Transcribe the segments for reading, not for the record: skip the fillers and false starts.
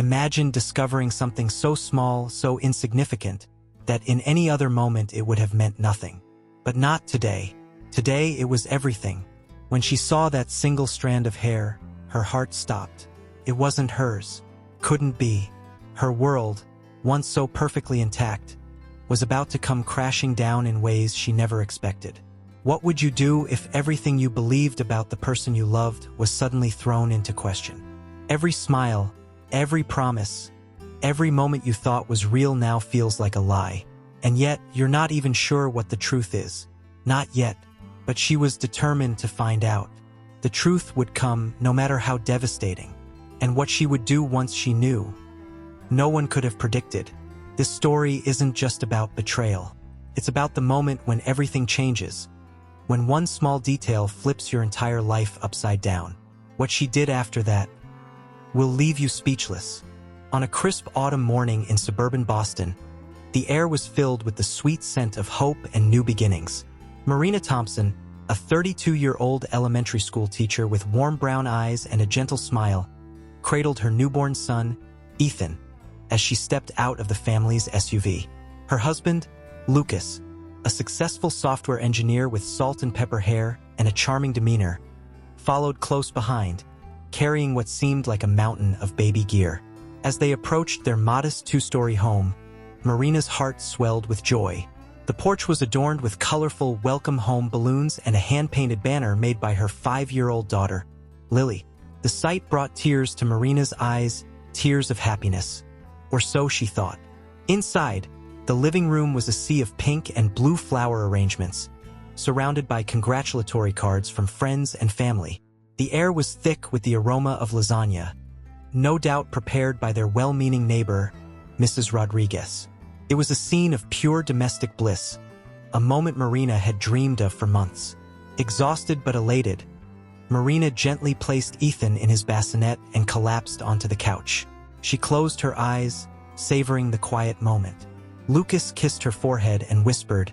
Imagine discovering something so small, so insignificant, that in any other moment it would have meant nothing. But not today. Today it was everything. When she saw that single strand of hair, her heart stopped. It wasn't hers. Couldn't be. Her world, once so perfectly intact, was about to come crashing down in ways she never expected. What would you do if everything you believed about the person you loved was suddenly thrown into question? Every smile, every promise, every moment you thought was real now feels like a lie. And yet, you're not even sure what the truth is. Not yet. But she was determined to find out. The truth would come no matter how devastating. And what she would do once she knew, no one could have predicted. This story isn't just about betrayal. It's about the moment when everything changes. When one small detail flips your entire life upside down. What she did after that will leave you speechless. On a crisp autumn morning in suburban Boston, the air was filled with the sweet scent of hope and new beginnings. Marina Thompson, a 32-year-old elementary school teacher with warm brown eyes and a gentle smile, cradled her newborn son, Ethan, as she stepped out of the family's SUV. Her husband, Lucas, a successful software engineer with salt and pepper hair and a charming demeanor, followed close behind, carrying what seemed like a mountain of baby gear. As they approached their modest two-story home, Marina's heart swelled with joy. The porch was adorned with colorful welcome home balloons and a hand-painted banner made by her 5-year-old daughter, Lily. The sight brought tears to Marina's eyes, tears of happiness. Or so she thought. Inside, the living room was a sea of pink and blue flower arrangements, surrounded by congratulatory cards from friends and family. The air was thick with the aroma of lasagna, no doubt prepared by their well-meaning neighbor, Mrs. Rodriguez. It was a scene of pure domestic bliss, a moment Marina had dreamed of for months. Exhausted but elated, Marina gently placed Ethan in his bassinet and collapsed onto the couch. She closed her eyes, savoring the quiet moment. Lucas kissed her forehead and whispered,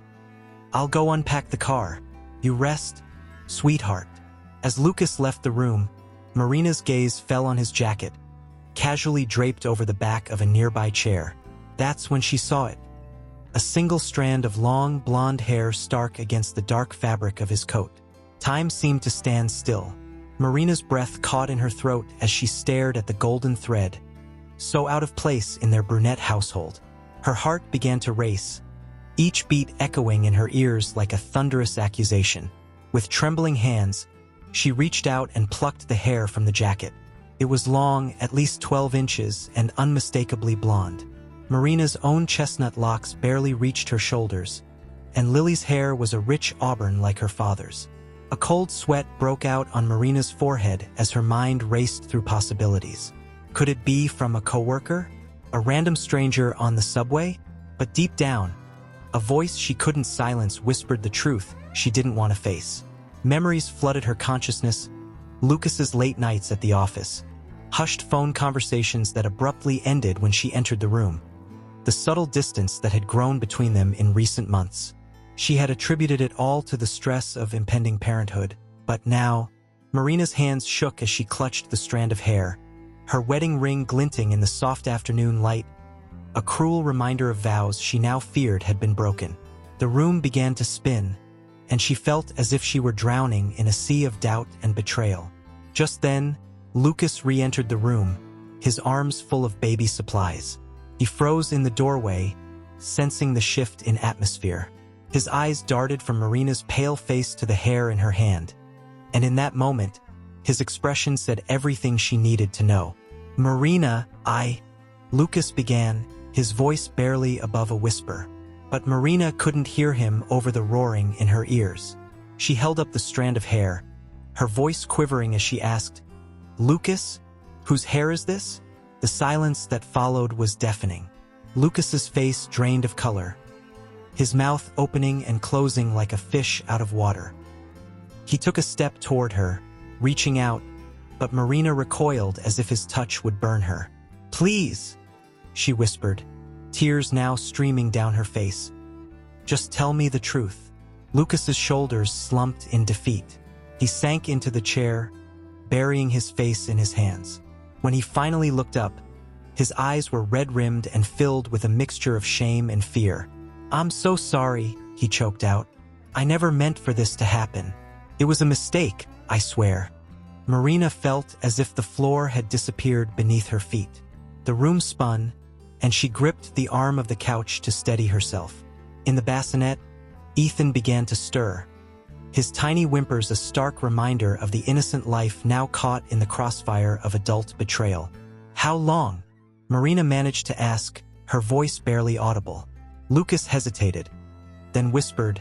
"I'll go unpack the car. You rest, sweetheart." As Lucas left the room, Marina's gaze fell on his jacket, casually draped over the back of a nearby chair. That's when she saw it. A single strand of long, blonde hair stark against the dark fabric of his coat. Time seemed to stand still. Marina's breath caught in her throat as she stared at the golden thread, so out of place in their brunette household. Her heart began to race, each beat echoing in her ears like a thunderous accusation. With trembling hands, she reached out and plucked the hair from the jacket. It was long, at least 12 inches, and unmistakably blonde. Marina's own chestnut locks barely reached her shoulders, and Lily's hair was a rich auburn like her father's. A cold sweat broke out on Marina's forehead as her mind raced through possibilities. Could it be from a coworker? A random stranger on the subway? But deep down, a voice she couldn't silence whispered the truth she didn't want to face. Memories flooded her consciousness, Lucas's late nights at the office, hushed phone conversations that abruptly ended when she entered the room, the subtle distance that had grown between them in recent months. She had attributed it all to the stress of impending parenthood, but now, Marina's hands shook as she clutched the strand of hair, her wedding ring glinting in the soft afternoon light, a cruel reminder of vows she now feared had been broken. The room began to spin, and she felt as if she were drowning in a sea of doubt and betrayal. Just then, Lucas re-entered the room, his arms full of baby supplies. He froze in the doorway, sensing the shift in atmosphere. His eyes darted from Marina's pale face to the hair in her hand, and in that moment, his expression said everything she needed to know. "Marina, Lucas began, his voice barely above a whisper. But Marina couldn't hear him over the roaring in her ears. She held up the strand of hair, her voice quivering as she asked, "Lucas, whose hair is this?" The silence that followed was deafening. Lucas's face drained of color, his mouth opening and closing like a fish out of water. He took a step toward her, reaching out, but Marina recoiled as if his touch would burn her. "Please," she whispered, tears now streaming down her face. "Just tell me the truth." Lucas's shoulders slumped in defeat. He sank into the chair, burying his face in his hands. When he finally looked up, His eyes were red-rimmed and filled with a mixture of shame and fear. "I'm so sorry," he choked out. "I never meant for this to happen. It was a mistake, I swear." Marina felt as if the floor had disappeared beneath her feet. The room spun, and she gripped the arm of the couch to steady herself. In the bassinet, Ethan began to stir, his tiny whimpers a stark reminder of the innocent life now caught in the crossfire of adult betrayal. "How long?" Marina managed to ask, her voice barely audible. Lucas hesitated, then whispered,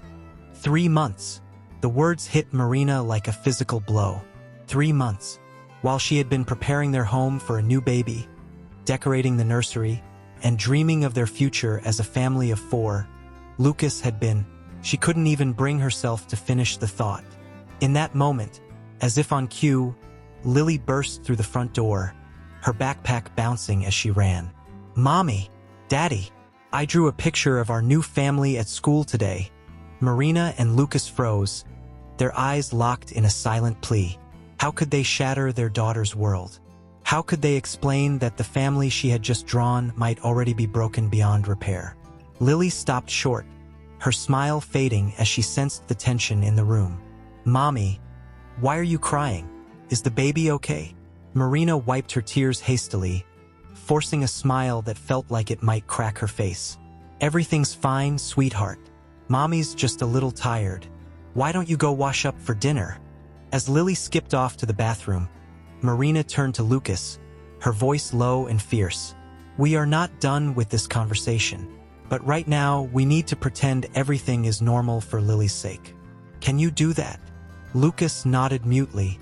3 months. The words hit Marina like a physical blow. 3 months. While she had been preparing their home for a new baby, decorating the nursery, and dreaming of their future as a family of 4, Lucas had been. She couldn't even bring herself to finish the thought. In that moment, as if on cue, Lily burst through the front door, her backpack bouncing as she ran. "Mommy! Daddy! I drew a picture of our new family at school today." Marina and Lucas froze, their eyes locked in a silent plea. How could they shatter their daughter's world? How could they explain that the family she had just drawn might already be broken beyond repair? Lily stopped short, her smile fading as she sensed the tension in the room. "Mommy, why are you crying? Is the baby okay?" Marina wiped her tears hastily, forcing a smile that felt like it might crack her face. "Everything's fine, sweetheart. Mommy's just a little tired. Why don't you go wash up for dinner?" As Lily skipped off to the bathroom, Marina turned to Lucas, her voice low and fierce. "We are not done with this conversation, but right now we need to pretend everything is normal for Lily's sake. Can you do that?" Lucas nodded mutely,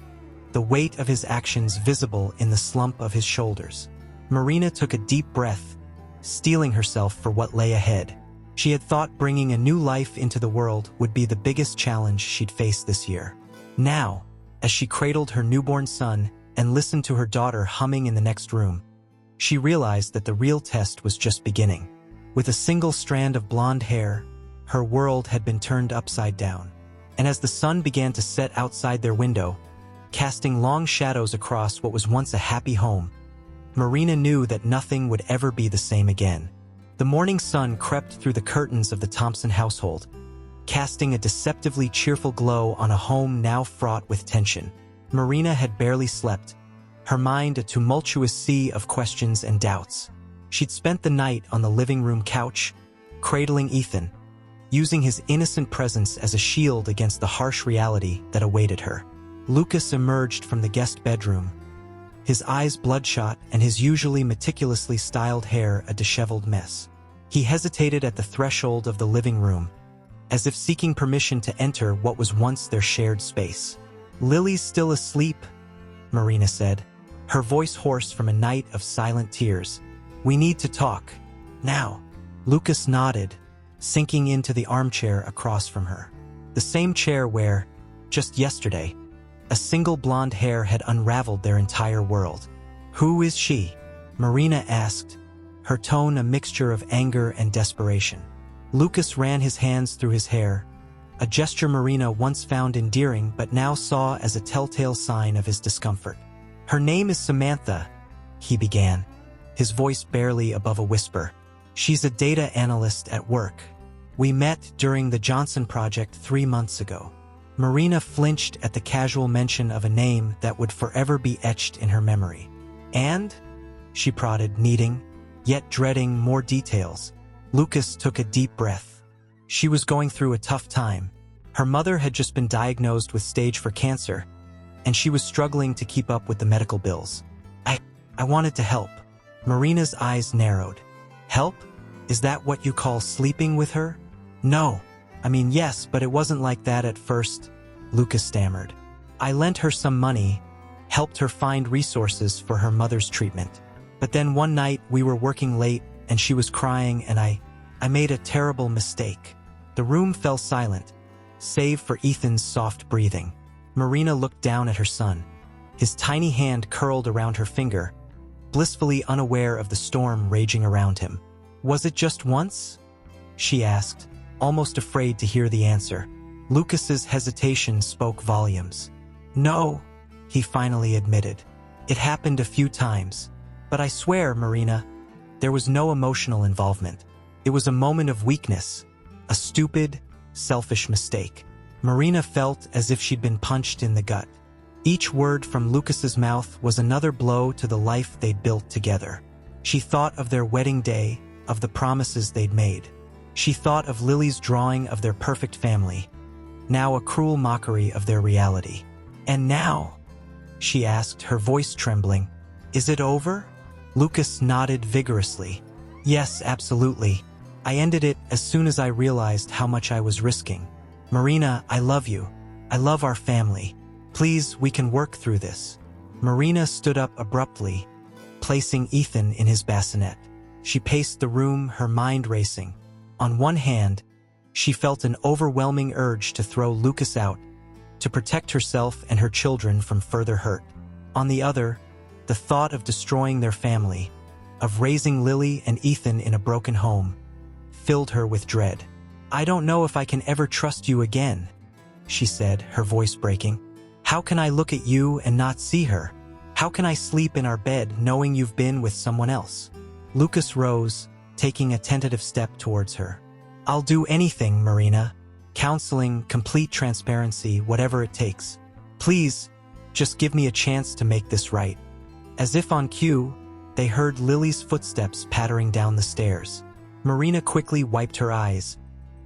the weight of his actions visible in the slump of his shoulders. Marina took a deep breath, steeling herself for what lay ahead. She had thought bringing a new life into the world would be the biggest challenge she'd face this year. Now, as she cradled her newborn son and listened to her daughter humming in the next room, she realized that the real test was just beginning. With a single strand of blonde hair, her world had been turned upside down. And as the sun began to set outside their window, casting long shadows across what was once a happy home, Marina knew that nothing would ever be the same again. The morning sun crept through the curtains of the Thompson household, casting a deceptively cheerful glow on a home now fraught with tension. Marina had barely slept, her mind a tumultuous sea of questions and doubts. She'd spent the night on the living room couch, cradling Ethan, using his innocent presence as a shield against the harsh reality that awaited her. Lucas emerged from the guest bedroom, his eyes bloodshot and his usually meticulously styled hair a disheveled mess. He hesitated at the threshold of the living room, as if seeking permission to enter what was once their shared space. "Lily's still asleep," Marina said, her voice hoarse from a night of silent tears. "We need to talk. Now." Lucas nodded, sinking into the armchair across from her. The same chair where, just yesterday, a single blonde hair had unraveled their entire world. "Who is she?" Marina asked, her tone a mixture of anger and desperation. Lucas ran his hands through his hair, a gesture Marina once found endearing but now saw as a telltale sign of his discomfort. "Her name is Samantha," he began, his voice barely above a whisper. "She's a data analyst at work. We met during the Johnson project 3 months ago." Marina flinched at the casual mention of a name that would forever be etched in her memory. "And?" she prodded, needing, yet dreading more details. Lucas took a deep breath. She was going through a tough time. Her mother had just been diagnosed with stage 4 cancer, and she was struggling to keep up with the medical bills. I wanted to help." Marina's eyes narrowed. "Help? Is that what you call sleeping with her?" "No. I mean, yes, but it wasn't like that at first," Lucas stammered. "I lent her some money, helped her find resources for her mother's treatment. But then one night we were working late and she was crying and I made a terrible mistake." The room fell silent, save for Ethan's soft breathing. Marina looked down at her son, his tiny hand curled around her finger, blissfully unaware of the storm raging around him. "Was it just once?" she asked, almost afraid to hear the answer. Lucas's hesitation spoke volumes. "No," he finally admitted. "It happened a few times, But I swear, Marina, there was no emotional involvement. It was a moment of weakness, a stupid, selfish mistake. Marina felt as if she'd been punched in the gut. Each word from Lucas's mouth was another blow to the life they'd built together. She thought of their wedding day, of the promises they'd made. She thought of Lily's drawing of their perfect family, now a cruel mockery of their reality. "And now?" she asked, her voice trembling. "Is it over?" Lucas nodded vigorously. "Yes, absolutely. I ended it as soon as I realized how much I was risking. Marina, I love you. I love our family. Please, we can work through this." Marina stood up abruptly, placing Ethan in his bassinet. She paced the room, her mind racing. On one hand, she felt an overwhelming urge to throw Lucas out, to protect herself and her children from further hurt. On the other, the thought of destroying their family, of raising Lily and Ethan in a broken home, filled her with dread. "I don't know if I can ever trust you again," she said, her voice breaking. "How can I look at you and not see her? How can I sleep in our bed knowing you've been with someone else?" Lucas rose, taking a tentative step towards her. "I'll do anything, Marina. Counseling, complete transparency, whatever it takes. Please, just give me a chance to make this right." As if on cue, they heard Lily's footsteps pattering down the stairs. Marina quickly wiped her eyes,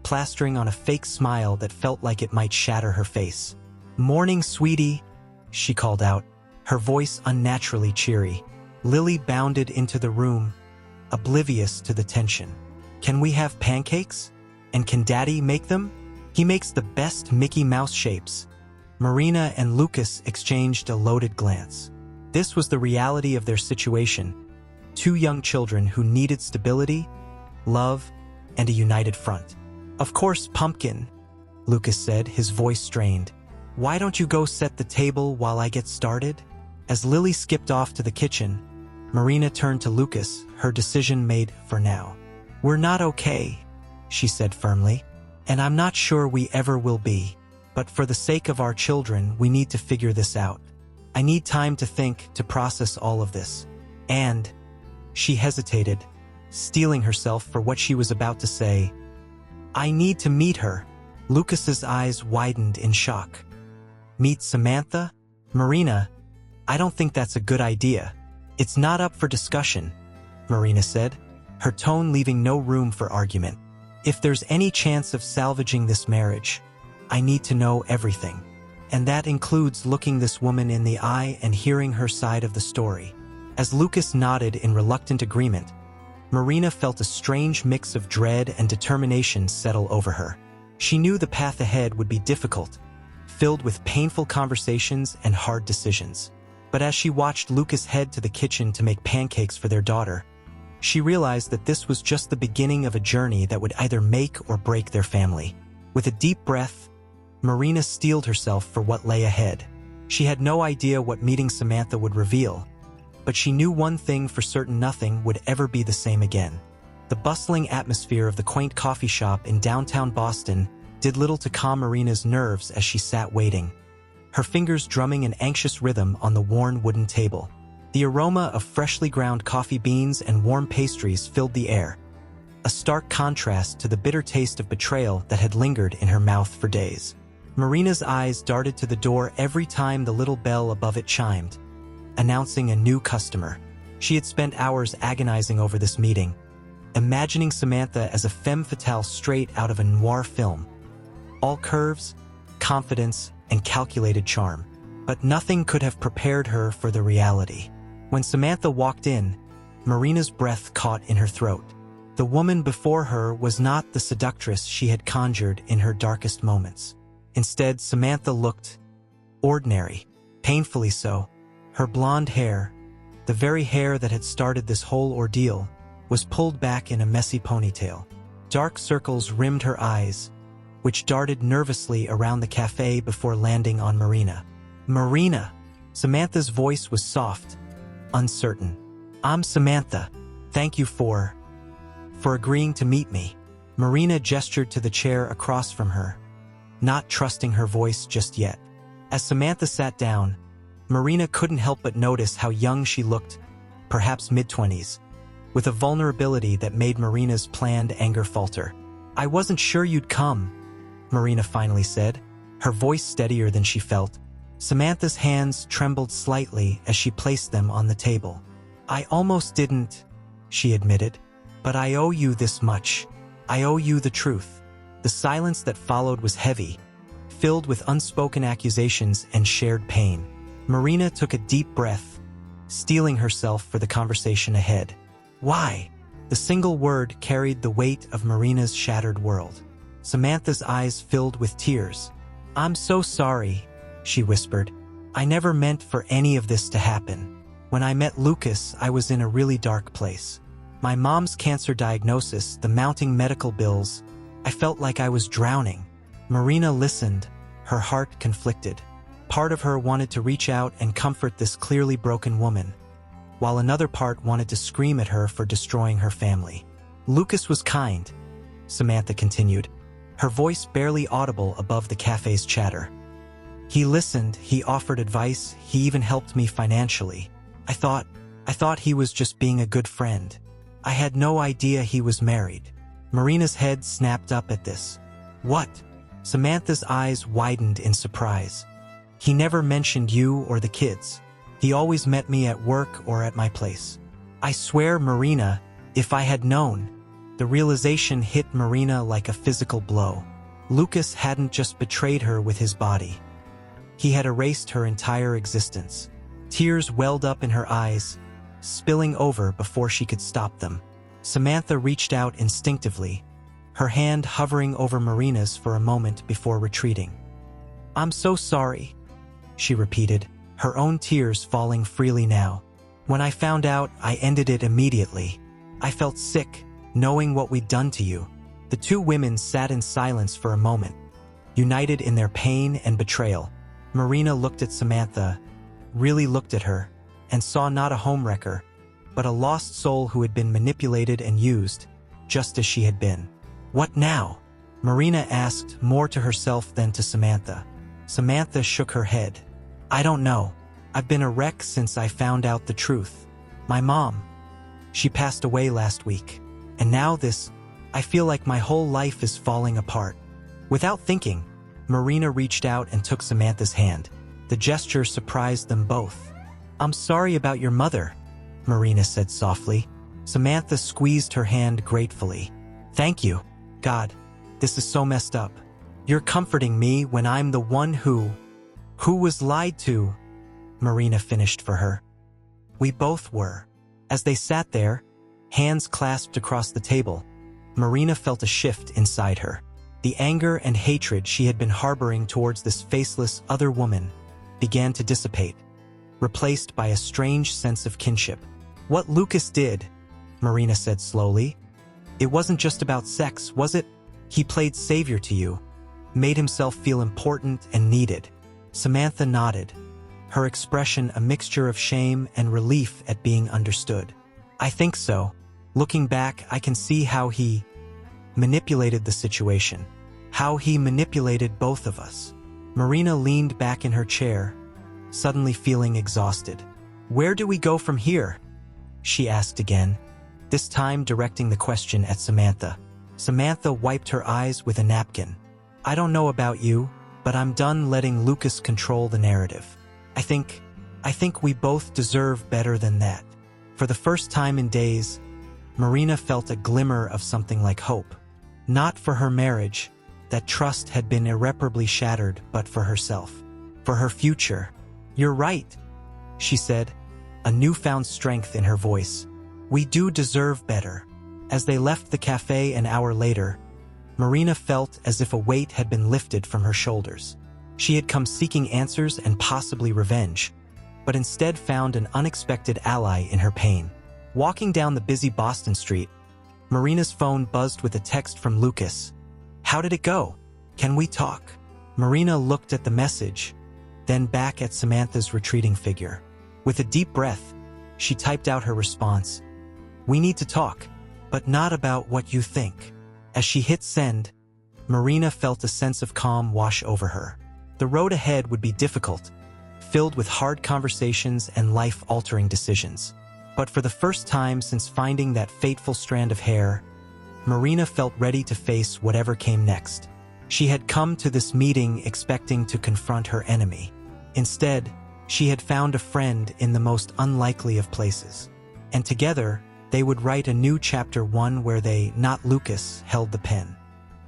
plastering on a fake smile that felt like it might shatter her face. "Morning, sweetie," she called out, her voice unnaturally cheery. Lily bounded into the room, oblivious to the tension. "Can we have pancakes? And can Daddy make them? He makes the best Mickey Mouse shapes." Marina and Lucas exchanged a loaded glance. This was the reality of their situation. Two young children who needed stability, love, and a united front. "Of course, Pumpkin," Lucas said, his voice strained. "Why don't you go set the table while I get started?" As Lily skipped off to the kitchen, Marina turned to Lucas, her decision made for now. "We're not okay," she said firmly, "and I'm not sure we ever will be. But for the sake of our children, we need to figure this out. I need time to think, to process all of this. And," she hesitated, steeling herself for what she was about to say, "I need to meet her." Lucas's eyes widened in shock. "Meet Samantha? Marina, I don't think that's a good idea. It's not up for discussion," Marina said, her tone leaving no room for argument. "If there's any chance of salvaging this marriage, I need to know everything. And that includes looking this woman in the eye and hearing her side of the story." As Lucas nodded in reluctant agreement, Marina felt a strange mix of dread and determination settle over her. She knew the path ahead would be difficult, filled with painful conversations and hard decisions. But as she watched Lucas head to the kitchen to make pancakes for their daughter, she realized that this was just the beginning of a journey that would either make or break their family. With a deep breath, Marina steeled herself for what lay ahead. She had no idea what meeting Samantha would reveal, but she knew one thing for certain: nothing would ever be the same again. The bustling atmosphere of the quaint coffee shop in downtown Boston did little to calm Marina's nerves as she sat waiting, her fingers drumming an anxious rhythm on the worn wooden table. The aroma of freshly ground coffee beans and warm pastries filled the air, a stark contrast to the bitter taste of betrayal that had lingered in her mouth for days. Marina's eyes darted to the door every time the little bell above it chimed, announcing a new customer. She had spent hours agonizing over this meeting, imagining Samantha as a femme fatale straight out of a noir film. All curves, confidence, and calculated charm. But nothing could have prepared her for the reality. When Samantha walked in, Marina's breath caught in her throat. The woman before her was not the seductress she had conjured in her darkest moments. Instead, Samantha looked ordinary, painfully so. Her blonde hair, the very hair that had started this whole ordeal, was pulled back in a messy ponytail. Dark circles rimmed her eyes, which darted nervously around the cafe before landing on Marina. "Marina!" Samantha's voice was soft, uncertain. "I'm Samantha. Thank you for agreeing to meet me." Marina gestured to the chair across from her, not trusting her voice just yet. As Samantha sat down, Marina couldn't help but notice how young she looked, perhaps mid-20s, with a vulnerability that made Marina's planned anger falter. "I wasn't sure you'd come," Marina finally said, her voice steadier than she felt. Samantha's hands trembled slightly as she placed them on the table. "I almost didn't," she admitted, "but I owe you this much. I owe you the truth." The silence that followed was heavy, filled with unspoken accusations and shared pain. Marina took a deep breath, steeling herself for the conversation ahead. "Why?" The single word carried the weight of Marina's shattered world. Samantha's eyes filled with tears. "I'm so sorry," she whispered. "I never meant for any of this to happen. When I met Lucas, I was in a really dark place. My mom's cancer diagnosis, the mounting medical bills, I felt like I was drowning." Marina listened, her heart conflicted. Part of her wanted to reach out and comfort this clearly broken woman, while another part wanted to scream at her for destroying her family. "Lucas was kind," Samantha continued, her voice barely audible above the cafe's chatter. "He listened, he offered advice, he even helped me financially. I thought he was just being a good friend. I had no idea he was married." Marina's head snapped up at this. "What?" Samantha's eyes widened in surprise. "He never mentioned you or the kids. He always met me at work or at my place." "I swear, Marina, if I had known." The realization hit Marina like a physical blow. Lucas hadn't just betrayed her with his body. He had erased her entire existence. Tears welled up in her eyes, spilling over before she could stop them. Samantha reached out instinctively, her hand hovering over Marina's for a moment before retreating. "I'm so sorry," she repeated, her own tears falling freely now. "When I found out, I ended it immediately. I felt sick, knowing what we'd done to you." The two women sat in silence for a moment, united in their pain and betrayal. Marina looked at Samantha, really looked at her, and saw not a homewrecker, but a lost soul who had been manipulated and used, just as she had been. "What now?" Marina asked, more to herself than to Samantha. Samantha shook her head. "I don't know. I've been a wreck since I found out the truth. My mom, she passed away last week. And now this, I feel like my whole life is falling apart." Without thinking, Marina reached out and took Samantha's hand. The gesture surprised them both. "I'm sorry about your mother," Marina said softly. Samantha squeezed her hand gratefully. "Thank you. God, this is so messed up. You're comforting me when I'm the one who was lied to," Marina finished for her. "We both were." As they sat there, hands clasped across the table, Marina felt a shift inside her. The anger and hatred she had been harboring towards this faceless other woman began to dissipate, replaced by a strange sense of kinship. "What Lucas did," Marina said slowly, "it wasn't just about sex, was it? He played savior to you, made himself feel important and needed." Samantha nodded, her expression a mixture of shame and relief at being understood. "I think so. Looking back, I can see how he manipulated the situation, how he manipulated both of us." Marina leaned back in her chair, suddenly feeling exhausted. "Where do we go from here?" she asked again, this time directing the question at Samantha. Samantha wiped her eyes with a napkin. "I don't know about you, but I'm done letting Lucas control the narrative. I think we both deserve better than that." For the first time in days, Marina felt a glimmer of something like hope. Not for her marriage, that trust had been irreparably shattered, but for herself, for her future. "You're right," she said, a newfound strength in her voice. "We do deserve better." As they left the cafe an hour later, Marina felt as if a weight had been lifted from her shoulders. She had come seeking answers and possibly revenge, but instead found an unexpected ally in her pain. Walking down the busy Boston street, Marina's phone buzzed with a text from Lucas. "How did it go? Can we talk?" Marina looked at the message, then back at Samantha's retreating figure. With a deep breath, she typed out her response. "We need to talk, but not about what you think." As she hit send, Marina felt a sense of calm wash over her. The road ahead would be difficult, filled with hard conversations and life-altering decisions. But for the first time since finding that fateful strand of hair, Marina felt ready to face whatever came next. She had come to this meeting expecting to confront her enemy. Instead, she had found a friend in the most unlikely of places. And together, they would write a new chapter, one where they, not Lucas, held the pen.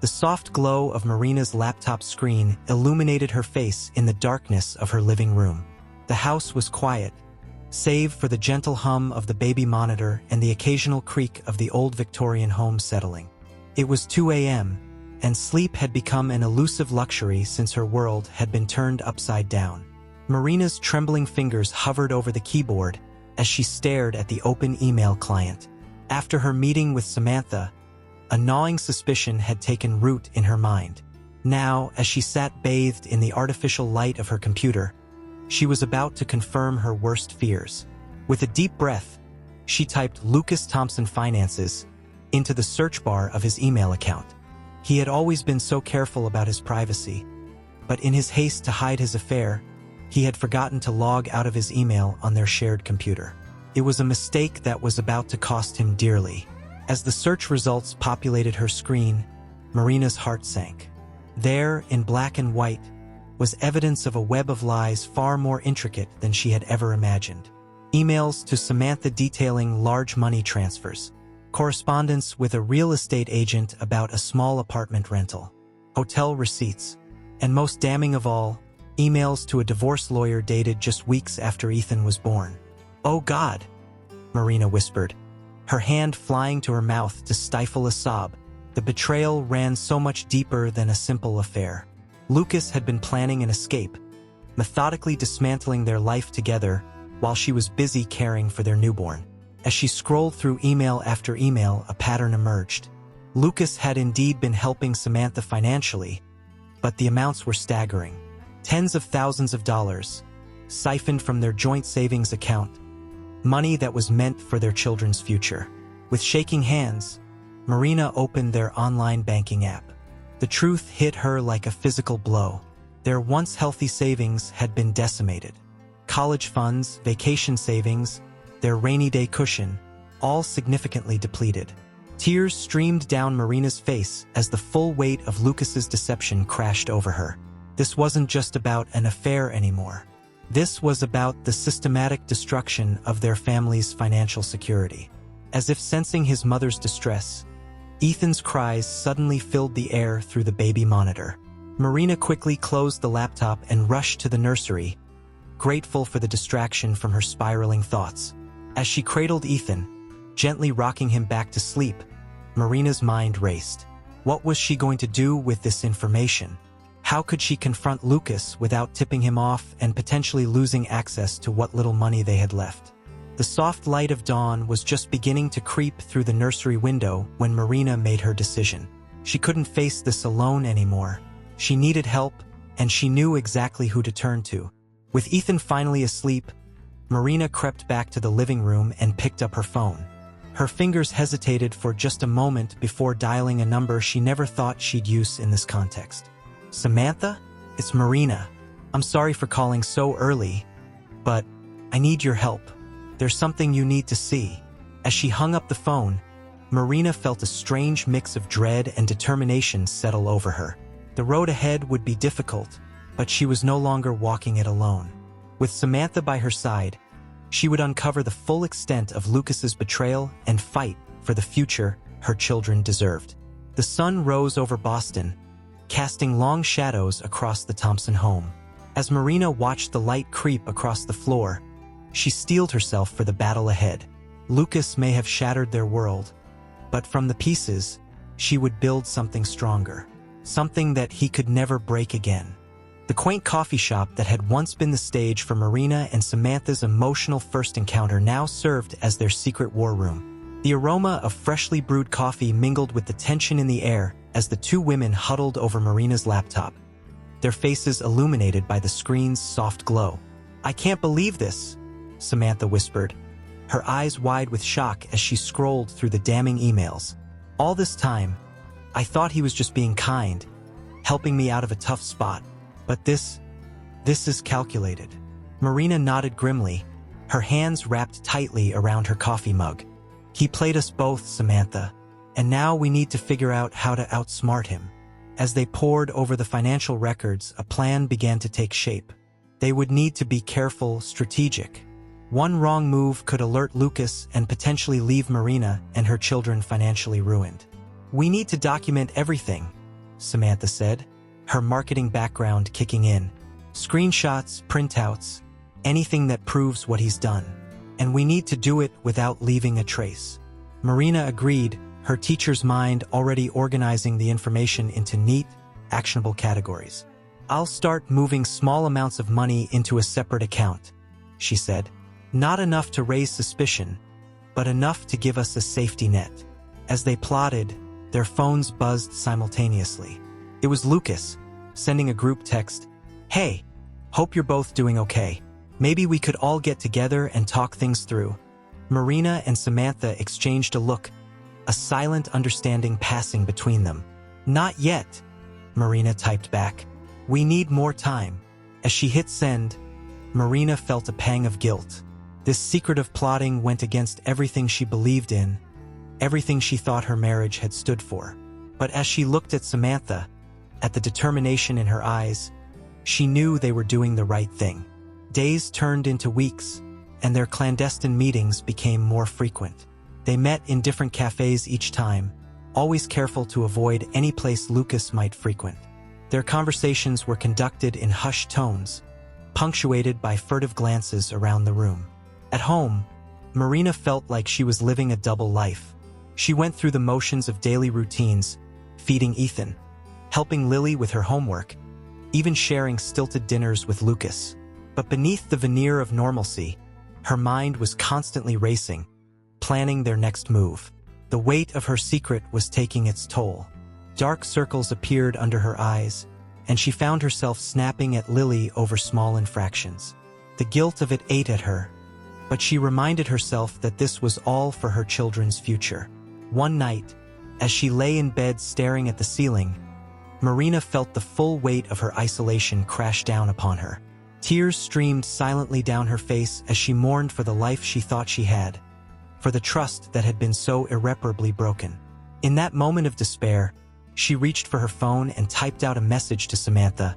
The soft glow of Marina's laptop screen illuminated her face in the darkness of her living room. The house was quiet, save for the gentle hum of the baby monitor and the occasional creak of the old Victorian home settling. It was 2 a.m., and sleep had become an elusive luxury since her world had been turned upside down. Marina's trembling fingers hovered over the keyboard as she stared at the open email client. After her meeting with Samantha, a gnawing suspicion had taken root in her mind. Now, as she sat bathed in the artificial light of her computer, she was about to confirm her worst fears. With a deep breath, she typed Lucas Thompson Finances into the search bar of his email account. He had always been so careful about his privacy, but in his haste to hide his affair, he had forgotten to log out of his email on their shared computer. It was a mistake that was about to cost him dearly. As the search results populated her screen, Marina's heart sank. There, in black and white, was evidence of a web of lies far more intricate than she had ever imagined. Emails to Samantha detailing large money transfers, correspondence with a real estate agent about a small apartment rental, hotel receipts, and most damning of all, emails to a divorce lawyer dated just weeks after Ethan was born. "Oh God," Marina whispered, her hand flying to her mouth to stifle a sob. The betrayal ran so much deeper than a simple affair. Lucas had been planning an escape, methodically dismantling their life together while she was busy caring for their newborn. As she scrolled through email after email, a pattern emerged. Lucas had indeed been helping Samantha financially, but the amounts were staggering. Tens of thousands of dollars, siphoned from their joint savings account, money that was meant for their children's future. With shaking hands, Marina opened their online banking app. The truth hit her like a physical blow. Their once healthy savings had been decimated. College funds, vacation savings, their rainy day cushion, all significantly depleted. Tears streamed down Marina's face as the full weight of Lucas's deception crashed over her. This wasn't just about an affair anymore. This was about the systematic destruction of their family's financial security. As if sensing his mother's distress, Ethan's cries suddenly filled the air through the baby monitor. Marina quickly closed the laptop and rushed to the nursery, grateful for the distraction from her spiraling thoughts. As she cradled Ethan, gently rocking him back to sleep, Marina's mind raced. What was she going to do with this information? How could she confront Lucas without tipping him off and potentially losing access to what little money they had left? The soft light of dawn was just beginning to creep through the nursery window when Marina made her decision. She couldn't face this alone anymore. She needed help, and she knew exactly who to turn to. With Ethan finally asleep, Marina crept back to the living room and picked up her phone. Her fingers hesitated for just a moment before dialing a number she never thought she'd use in this context. "Samantha? It's Marina. I'm sorry for calling so early, but I need your help. There's something you need to see." As she hung up the phone, Marina felt a strange mix of dread and determination settle over her. The road ahead would be difficult, but she was no longer walking it alone. With Samantha by her side, she would uncover the full extent of Lucas's betrayal and fight for the future her children deserved. The sun rose over Boston, casting long shadows across the Thompson home. As Marina watched the light creep across the floor, she steeled herself for the battle ahead. Lucas may have shattered their world, but from the pieces, she would build something stronger, something that he could never break again. The quaint coffee shop that had once been the stage for Marina and Samantha's emotional first encounter now served as their secret war room. The aroma of freshly brewed coffee mingled with the tension in the air as the two women huddled over Marina's laptop, their faces illuminated by the screen's soft glow. "I can't believe this," Samantha whispered, her eyes wide with shock as she scrolled through the damning emails. "All this time, I thought he was just being kind, helping me out of a tough spot. But this is calculated." Marina nodded grimly, her hands wrapped tightly around her coffee mug. "He played us both, Samantha, and now we need to figure out how to outsmart him." As they pored over the financial records, a plan began to take shape. They would need to be careful, strategic. One wrong move could alert Lucas and potentially leave Marina and her children financially ruined. "We need to document everything," Samantha said, her marketing background kicking in. "Screenshots, printouts, anything that proves what he's done. And we need to do it without leaving a trace." Marina agreed, her teacher's mind already organizing the information into neat, actionable categories. "I'll start moving small amounts of money into a separate account," she said. "Not enough to raise suspicion, but enough to give us a safety net." As they plotted, their phones buzzed simultaneously. It was Lucas, sending a group text. "Hey, hope you're both doing okay. Maybe we could all get together and talk things through." Marina and Samantha exchanged a look, a silent understanding passing between them. "Not yet," Marina typed back. "We need more time." As she hit send, Marina felt a pang of guilt. This secretive plotting went against everything she believed in, everything she thought her marriage had stood for. But as she looked at Samantha, at the determination in her eyes, she knew they were doing the right thing. Days turned into weeks, and their clandestine meetings became more frequent. They met in different cafes each time, always careful to avoid any place Lucas might frequent. Their conversations were conducted in hushed tones, punctuated by furtive glances around the room. At home, Marina felt like she was living a double life. She went through the motions of daily routines, feeding Ethan, helping Lily with her homework, even sharing stilted dinners with Lucas. But beneath the veneer of normalcy, her mind was constantly racing, planning their next move. The weight of her secret was taking its toll. Dark circles appeared under her eyes, and she found herself snapping at Lily over small infractions. The guilt of it ate at her, but she reminded herself that this was all for her children's future. One night, as she lay in bed staring at the ceiling, Marina felt the full weight of her isolation crash down upon her. Tears streamed silently down her face as she mourned for the life she thought she had, for the trust that had been so irreparably broken. In that moment of despair, she reached for her phone and typed out a message to Samantha.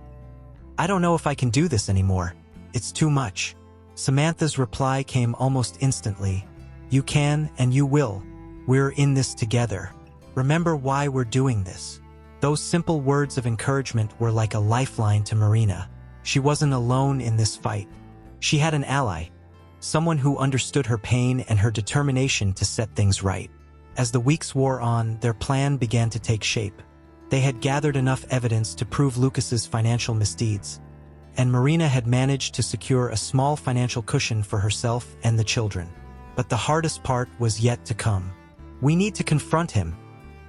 "I don't know if I can do this anymore. It's too much." Samantha's reply came almost instantly. "You can and you will. We're in this together. Remember why we're doing this." Those simple words of encouragement were like a lifeline to Marina. She wasn't alone in this fight. She had an ally, someone who understood her pain and her determination to set things right. As the weeks wore on, their plan began to take shape. They had gathered enough evidence to prove Lucas's financial misdeeds, and Marina had managed to secure a small financial cushion for herself and the children. But the hardest part was yet to come. "We need to confront him,"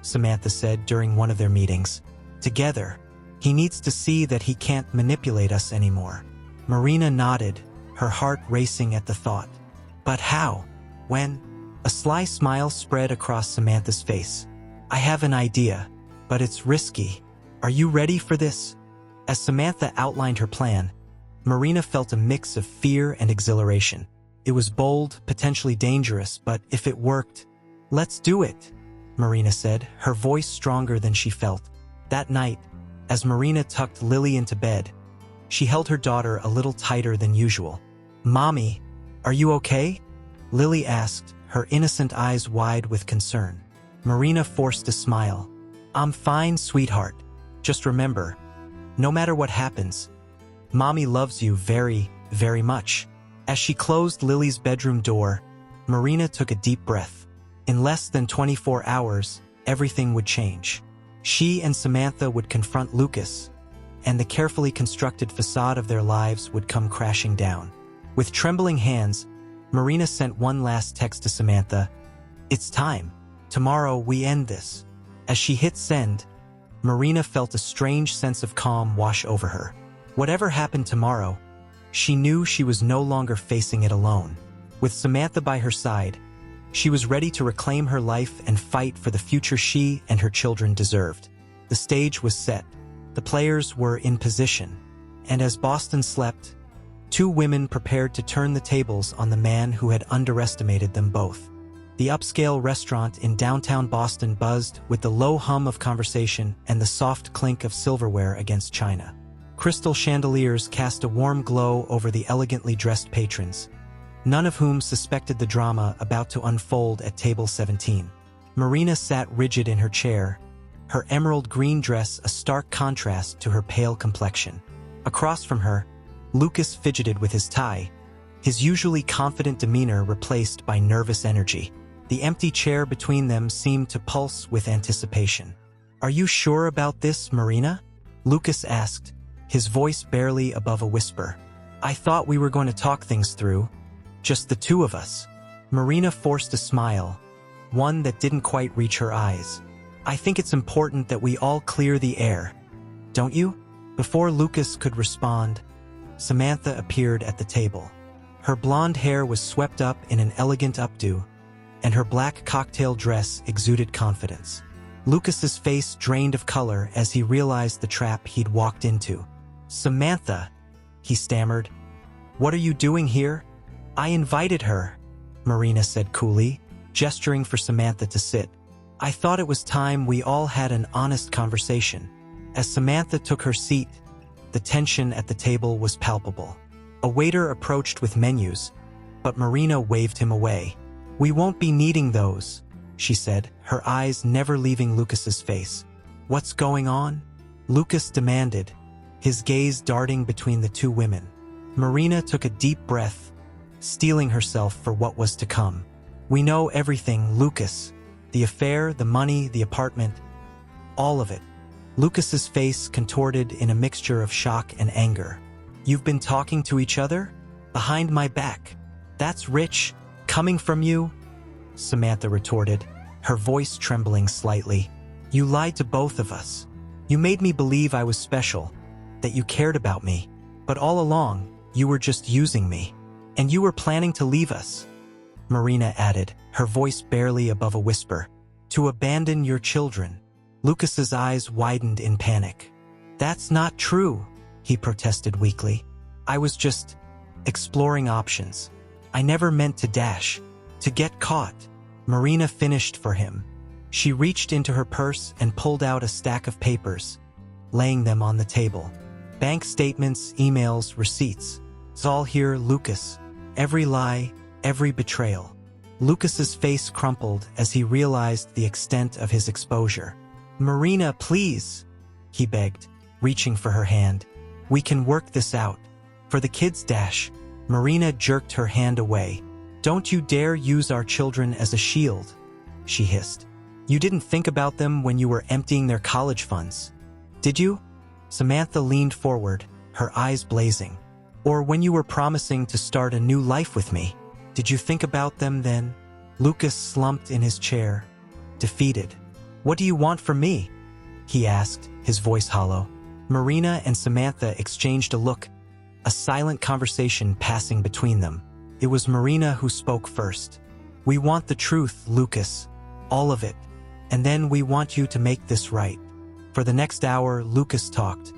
Samantha said during one of their meetings. "Together. He needs to see that he can't manipulate us anymore." Marina nodded, her heart racing at the thought. "But how? When?" A sly smile spread across Samantha's face. "I have an idea, but it's risky. Are you ready for this?" As Samantha outlined her plan, Marina felt a mix of fear and exhilaration. It was bold, potentially dangerous, but if it worked, "Let's do it," Marina said, her voice stronger than she felt. That night, as Marina tucked Lily into bed, she held her daughter a little tighter than usual. "Mommy, are you okay?" Lily asked, her innocent eyes wide with concern. Marina forced a smile. "I'm fine, sweetheart. Just remember, no matter what happens, Mommy loves you very, very much." As she closed Lily's bedroom door, Marina took a deep breath. In less than 24 hours, everything would change. She and Samantha would confront Lucas, and the carefully constructed facade of their lives would come crashing down. With trembling hands, Marina sent one last text to Samantha. "It's time. Tomorrow we end this." As she hit send, Marina felt a strange sense of calm wash over her. Whatever happened tomorrow, she knew she was no longer facing it alone. With Samantha by her side, she was ready to reclaim her life and fight for the future she and her children deserved. The stage was set. The players were in position. And as Boston slept, Two women prepared to turn the tables on the man who had underestimated them both. The upscale restaurant in downtown Boston buzzed with the low hum of conversation and the soft clink of silverware against china. Crystal chandeliers cast a warm glow over the elegantly dressed patrons, none of whom suspected the drama about to unfold at table 17. Marina sat rigid in her chair, her emerald green dress a stark contrast to her pale complexion. Across from her, Lucas fidgeted with his tie, his usually confident demeanor replaced by nervous energy. The empty chair between them seemed to pulse with anticipation. "Are you sure about this, Marina?" Lucas asked, his voice barely above a whisper. "I thought we were going to talk things through, just the two of us." Marina forced a smile, one that didn't quite reach her eyes. "I think it's important that we all clear the air, don't you?" Before Lucas could respond, Samantha appeared at the table. Her blonde hair was swept up in an elegant updo, and her black cocktail dress exuded confidence. Lucas's face drained of color as he realized the trap he'd walked into. "Samantha," he stammered, "what are you doing here?" "I invited her," Marina said coolly, gesturing for Samantha to sit. "I thought it was time we all had an honest conversation." As Samantha took her seat, the tension at the table was palpable. A waiter approached with menus, but Marina waved him away. "We won't be needing those," she said, her eyes never leaving Lucas's face. "What's going on?" Lucas demanded, his gaze darting between the two women. Marina took a deep breath, steeling herself for what was to come. "We know everything, Lucas. The affair, the money, the apartment, all of it." Lucas's face contorted in a mixture of shock and anger. "You've been talking to each other? Behind my back? That's rich, coming from you?" Samantha retorted, her voice trembling slightly. "You lied to both of us. You made me believe I was special, that you cared about me. But all along, you were just using me. And you were planning to leave us," Marina added, her voice barely above a whisper. "To abandon your children." Lucas's eyes widened in panic. "That's not true," he protested weakly. "I was just exploring options. I never meant to dash, to get caught." Marina finished for him. She reached into her purse and pulled out a stack of papers, laying them on the table. "Bank statements, emails, receipts. It's all here, Lucas. Every lie, every betrayal." Lucas's face crumpled as he realized the extent of his exposure. "Marina, please," he begged, reaching for her hand. "We can work this out. For the kids, Dash." Marina jerked her hand away. "Don't you dare use our children as a shield," she hissed. "You didn't think about them when you were emptying their college funds, did you?" Samantha leaned forward, her eyes blazing. "Or when you were promising to start a new life with me, did you think about them then?" Lucas slumped in his chair, defeated. "What do you want from me?" he asked, his voice hollow. Marina and Samantha exchanged a look, a silent conversation passing between them. It was Marina who spoke first. "We want the truth, Lucas. All of it. And then we want you to make this right." For the next hour, Lucas talked.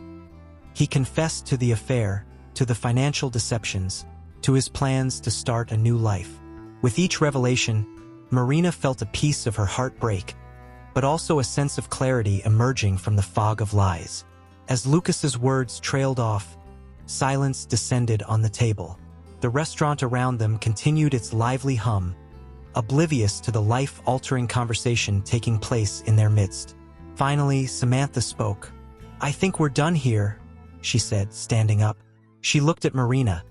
He confessed to the affair, to the financial deceptions, to his plans to start a new life. With each revelation, Marina felt a piece of her heart break, but also a sense of clarity emerging from the fog of lies. As Lucas's words trailed off, silence descended on the table. The restaurant around them continued its lively hum, oblivious to the life-altering conversation taking place in their midst. Finally, Samantha spoke. "I think we're done here," she said, standing up. She looked at Marina,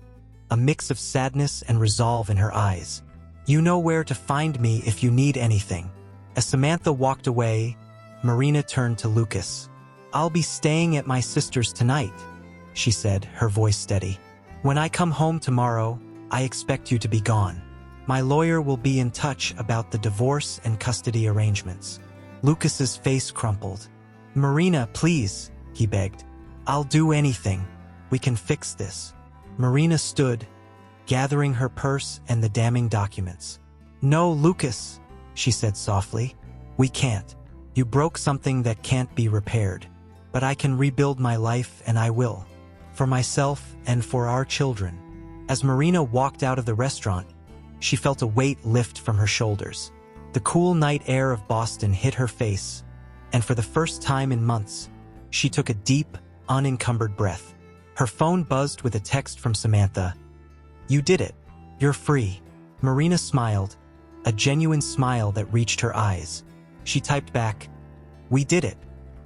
a mix of sadness and resolve in her eyes. "You know where to find me if you need anything." As Samantha walked away, Marina turned to Lucas. "I'll be staying at my sister's tonight," she said, her voice steady. "When I come home tomorrow, I expect you to be gone. My lawyer will be in touch about the divorce and custody arrangements." Lucas's face crumpled. "Marina, please," he begged. "I'll do anything. We can fix this." Marina stood, gathering her purse and the damning documents. "No, Lucas," she said softly. "We can't. You broke something that can't be repaired. But I can rebuild my life, and I will. For myself and for our children." As Marina walked out of the restaurant, she felt a weight lift from her shoulders. The cool night air of Boston hit her face, and for the first time in months, she took a deep, unencumbered breath. Her phone buzzed with a text from Samantha. "You did it. You're free." Marina smiled, a genuine smile that reached her eyes. She typed back, "We did it.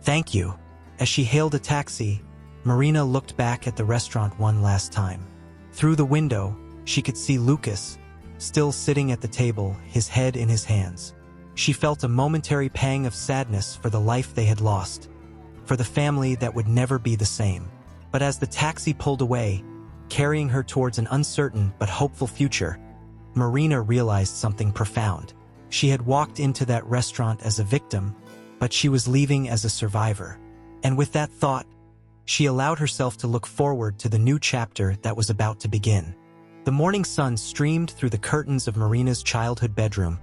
Thank you." As she hailed a taxi, Marina looked back at the restaurant one last time. Through the window, she could see Lucas, still sitting at the table, his head in his hands. She felt a momentary pang of sadness for the life they had lost, for the family that would never be the same. But as the taxi pulled away, carrying her towards an uncertain but hopeful future, Marina realized something profound. She had walked into that restaurant as a victim, but she was leaving as a survivor. And with that thought, she allowed herself to look forward to the new chapter that was about to begin. The morning sun streamed through the curtains of Marina's childhood bedroom,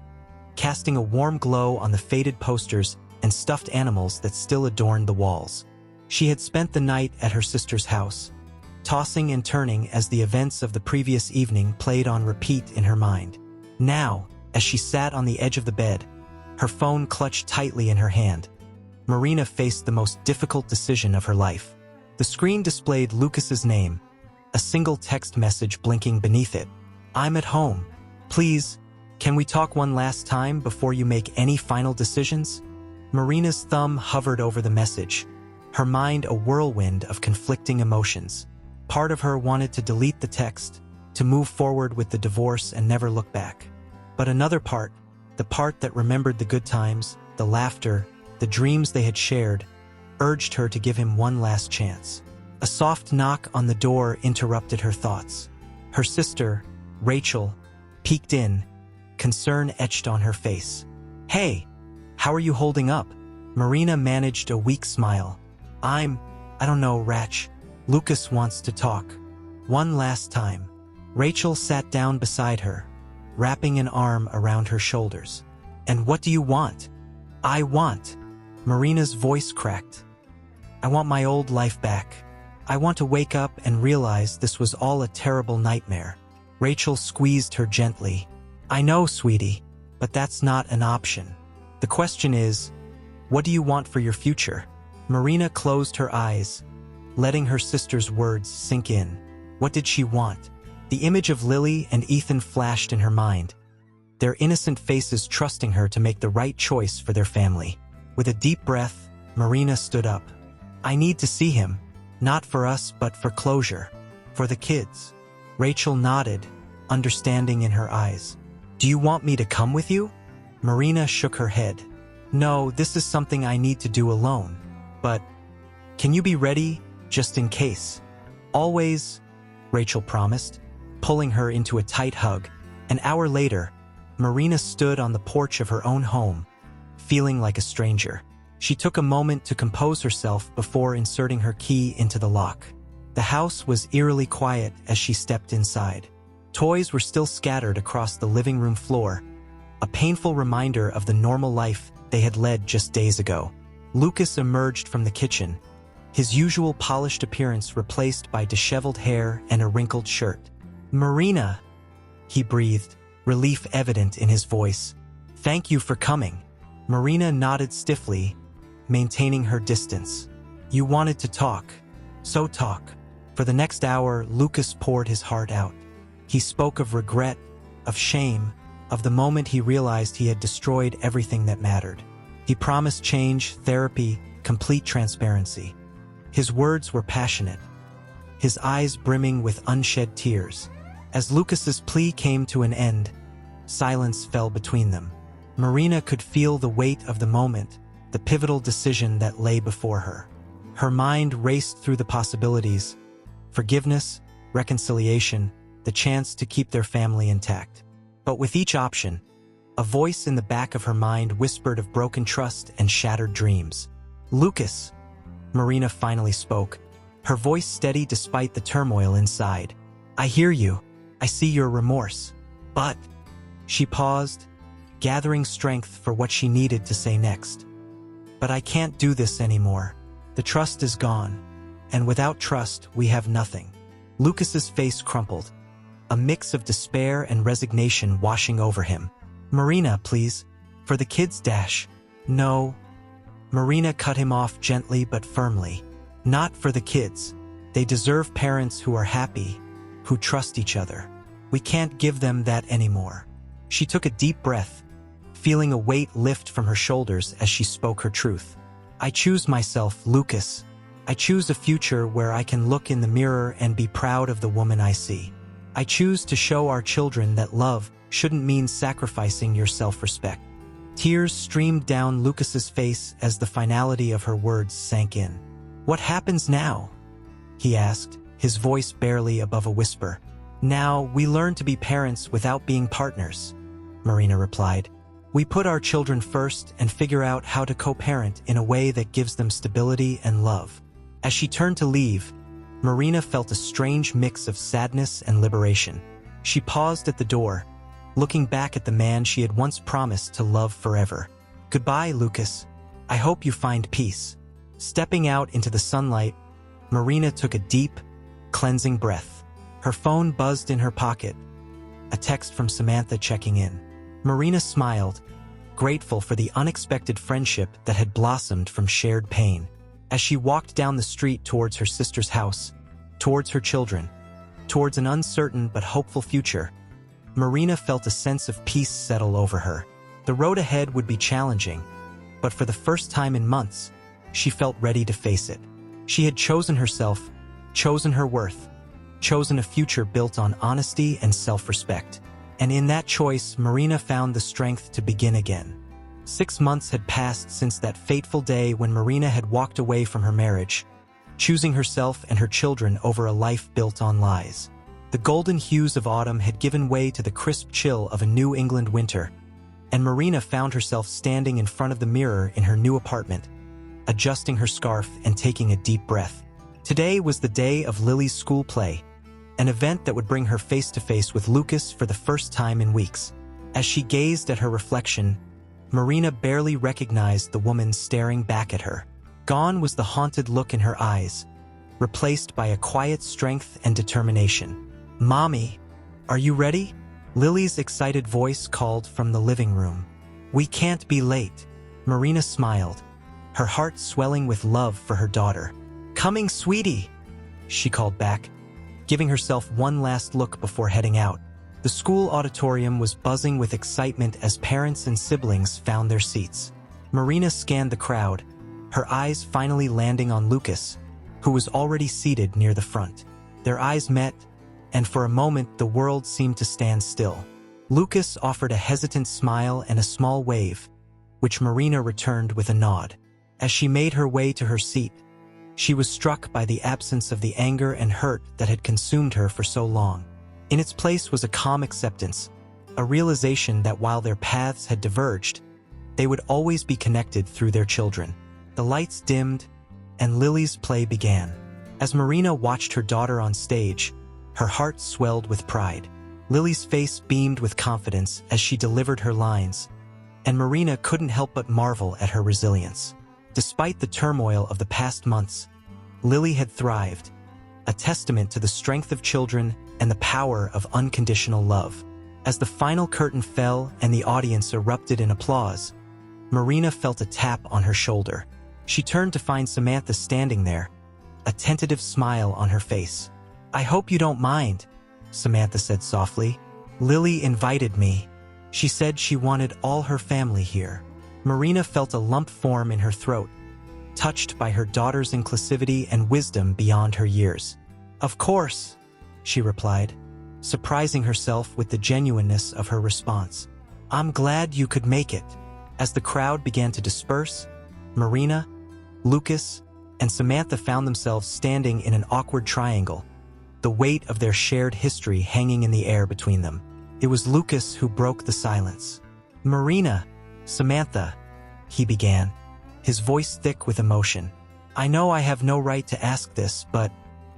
casting a warm glow on the faded posters and stuffed animals that still adorned the walls. She had spent the night at her sister's house, tossing and turning as the events of the previous evening played on repeat in her mind. Now, as she sat on the edge of the bed, her phone clutched tightly in her hand, Marina faced the most difficult decision of her life. The screen displayed Lucas's name, a single text message blinking beneath it. "I'm at home. Please, can we talk one last time before you make any final decisions?" Marina's thumb hovered over the message, her mind a whirlwind of conflicting emotions. Part of her wanted to delete the text, to move forward with the divorce and never look back. But another part, the part that remembered the good times, the laughter, the dreams they had shared, urged her to give him one last chance. A soft knock on the door interrupted her thoughts. Her sister, Rachel, peeked in, concern etched on her face. "Hey, how are you holding up?" Marina managed a weak smile. I don't know, Rach. Lucas wants to talk. One last time." Rachel sat down beside her, wrapping an arm around her shoulders. "And what do you want?" "I want..." Marina's voice cracked. "I want my old life back. I want to wake up and realize this was all a terrible nightmare." Rachel squeezed her gently. "I know, sweetie, but that's not an option. The question is, what do you want for your future?" Marina closed her eyes, letting her sister's words sink in. What did she want? The image of Lily and Ethan flashed in her mind, their innocent faces trusting her to make the right choice for their family. With a deep breath, Marina stood up. "I need to see him, not for us but for closure, for the kids." Rachel nodded, understanding in her eyes. "Do you want me to come with you?" Marina shook her head. "No, this is something I need to do alone. But can you be ready, just in case?" "Always," Rachel promised, pulling her into a tight hug. An hour later, Marina stood on the porch of her own home, feeling like a stranger. She took a moment to compose herself before inserting her key into the lock. The house was eerily quiet as she stepped inside. Toys were still scattered across the living room floor, a painful reminder of the normal life they had led just days ago. Lucas emerged from the kitchen, his usual polished appearance replaced by disheveled hair and a wrinkled shirt. "Marina," he breathed, relief evident in his voice. "Thank you for coming." Marina nodded stiffly, maintaining her distance. "You wanted to talk, so talk." For the next hour, Lucas poured his heart out. He spoke of regret, of shame, of the moment he realized he had destroyed everything that mattered. He promised change, therapy, complete transparency. His words were passionate, his eyes brimming with unshed tears. As Lucas's plea came to an end, silence fell between them. Marina could feel the weight of the moment, the pivotal decision that lay before her. Her mind raced through the possibilities: forgiveness, reconciliation, the chance to keep their family intact. But with each option, a voice in the back of her mind whispered of broken trust and shattered dreams. "Lucas," Marina finally spoke, her voice steady despite the turmoil inside. "I hear you. I see your remorse. But..." She paused, gathering strength for what she needed to say next. "But I can't do this anymore. The trust is gone, and without trust, we have nothing." Lucas's face crumpled, a mix of despair and resignation washing over him. "Marina, please. For the kids, Dash." "No." Marina cut him off gently but firmly. "Not for the kids. They deserve parents who are happy, who trust each other. We can't give them that anymore." She took a deep breath, feeling a weight lift from her shoulders as she spoke her truth. "I choose myself, Lucas. I choose a future where I can look in the mirror and be proud of the woman I see. I choose to show our children that love shouldn't mean sacrificing your self-respect." Tears streamed down Lucas's face as the finality of her words sank in. "What happens now?" he asked, his voice barely above a whisper. "Now, we learn to be parents without being partners," Marina replied. "We put our children first and figure out how to co-parent in a way that gives them stability and love." As she turned to leave, Marina felt a strange mix of sadness and liberation. She paused at the door, looking back at the man she had once promised to love forever. "Goodbye, Lucas. I hope you find peace." Stepping out into the sunlight, Marina took a deep, cleansing breath. Her phone buzzed in her pocket, a text from Samantha checking in. Marina smiled, grateful for the unexpected friendship that had blossomed from shared pain. As she walked down the street towards her sister's house, towards her children, towards an uncertain but hopeful future, Marina felt a sense of peace settle over her. The road ahead would be challenging, but for the first time in months, she felt ready to face it. She had chosen herself, chosen her worth, chosen a future built on honesty and self-respect. And in that choice, Marina found the strength to begin again. 6 months had passed since that fateful day when Marina had walked away from her marriage, choosing herself and her children over a life built on lies. The golden hues of autumn had given way to the crisp chill of a New England winter, and Marina found herself standing in front of the mirror in her new apartment, adjusting her scarf and taking a deep breath. Today was the day of Lily's school play, an event that would bring her face-to-face with Lucas for the first time in weeks. As she gazed at her reflection, Marina barely recognized the woman staring back at her. Gone was the haunted look in her eyes, replaced by a quiet strength and determination. "Mommy, are you ready?" Lily's excited voice called from the living room. "We can't be late." Marina smiled, her heart swelling with love for her daughter. "Coming, sweetie," she called back, giving herself one last look before heading out. The school auditorium was buzzing with excitement as parents and siblings found their seats. Marina scanned the crowd, her eyes finally landing on Lucas, who was already seated near the front. Their eyes met, and for a moment the world seemed to stand still. Lucas offered a hesitant smile and a small wave, which Marina returned with a nod. As she made her way to her seat, she was struck by the absence of the anger and hurt that had consumed her for so long. In its place was a calm acceptance, a realization that while their paths had diverged, they would always be connected through their children. The lights dimmed, and Lily's play began. As Marina watched her daughter on stage, her heart swelled with pride. Lily's face beamed with confidence as she delivered her lines, and Marina couldn't help but marvel at her resilience. Despite the turmoil of the past months, Lily had thrived, a testament to the strength of children and the power of unconditional love. As the final curtain fell and the audience erupted in applause, Marina felt a tap on her shoulder. She turned to find Samantha standing there, a tentative smile on her face. "I hope you don't mind," Samantha said softly. "Lily invited me. She said she wanted all her family here." Marina felt a lump form in her throat, touched by her daughter's inclusivity and wisdom beyond her years. "Of course," she replied, surprising herself with the genuineness of her response. "I'm glad you could make it." As the crowd began to disperse, Marina, Lucas, and Samantha found themselves standing in an awkward triangle, the weight of their shared history hanging in the air between them. It was Lucas who broke the silence. "Marina, Samantha," he began, his voice thick with emotion. "I know I have no right to ask this, but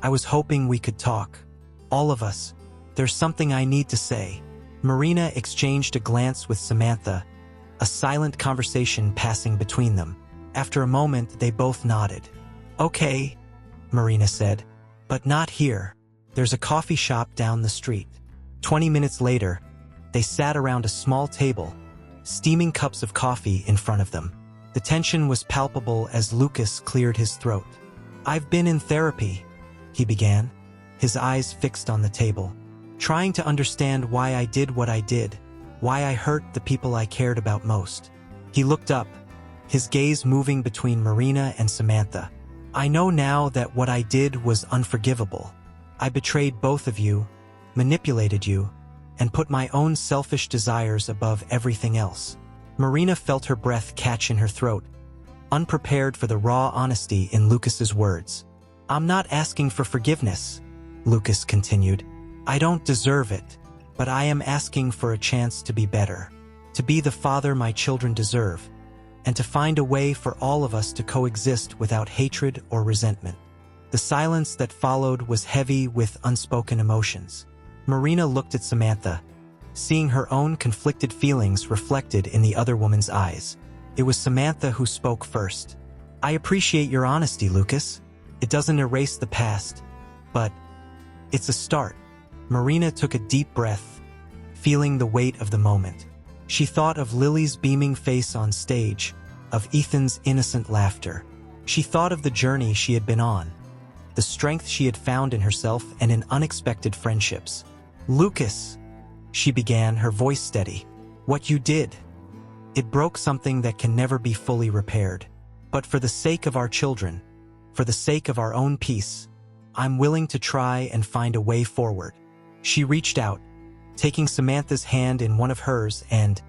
I was hoping we could talk. All of us. There's something I need to say." Marina exchanged a glance with Samantha, a silent conversation passing between them. After a moment, they both nodded. "Okay," Marina said, "but not here. There's a coffee shop down the street." 20 minutes later, they sat around a small table, steaming cups of coffee in front of them. The tension was palpable as Lucas cleared his throat. "I've been in therapy," he began, his eyes fixed on the table, "trying to understand why I did what I did, why I hurt the people I cared about most." He looked up, his gaze moving between Marina and Samantha. "I know now that what I did was unforgivable. I betrayed both of you, manipulated you, and put my own selfish desires above everything else." Marina felt her breath catch in her throat, unprepared for the raw honesty in Lucas's words. "I'm not asking for forgiveness," Lucas continued. "I don't deserve it, but I am asking for a chance to be better, to be the father my children deserve, and to find a way for all of us to coexist without hatred or resentment." The silence that followed was heavy with unspoken emotions. Marina looked at Samantha, seeing her own conflicted feelings reflected in the other woman's eyes. It was Samantha who spoke first. "I appreciate your honesty, Lucas. It doesn't erase the past, but it's a start." Marina took a deep breath, feeling the weight of the moment. She thought of Lily's beaming face on stage, of Ethan's innocent laughter. She thought of the journey she had been on, the strength she had found in herself and in unexpected friendships. "Lucas," she began, her voice steady, "what you did, it broke something that can never be fully repaired. But for the sake of our children, for the sake of our own peace, I'm willing to try and find a way forward." She reached out, taking Samantha's hand in one of hers and,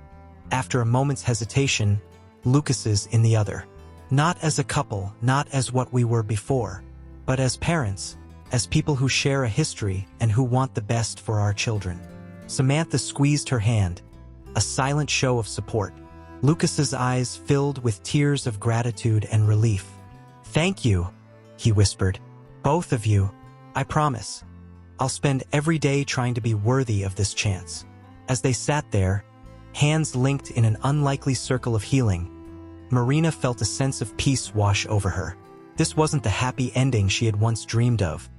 after a moment's hesitation, Lucas's in the other. "Not as a couple, not as what we were before, but as parents, as people who share a history and who want the best for our children." Samantha squeezed her hand, a silent show of support. Lucas's eyes filled with tears of gratitude and relief. "Thank you," he whispered. "Both of you. I promise. I'll spend every day trying to be worthy of this chance." As they sat there, hands linked in an unlikely circle of healing, Marina felt a sense of peace wash over her. This wasn't the happy ending she had once dreamed of,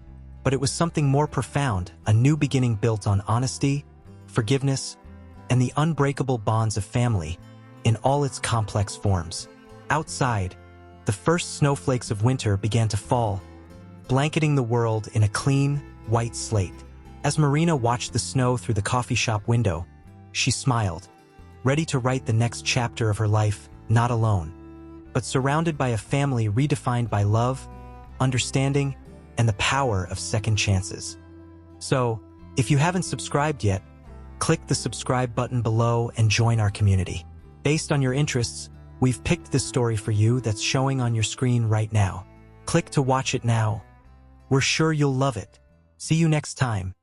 but it was something more profound, a new beginning built on honesty, forgiveness, and the unbreakable bonds of family in all its complex forms. Outside, the first snowflakes of winter began to fall, blanketing the world in a clean, white slate. As Marina watched the snow through the coffee shop window, she smiled, ready to write the next chapter of her life, not alone, but surrounded by a family redefined by love, understanding, and the power of second chances. So, if you haven't subscribed yet, click the subscribe button below and join our community. Based on your interests, we've picked this story for you that's showing on your screen right now. Click to watch it now. We're sure you'll love it. See you next time.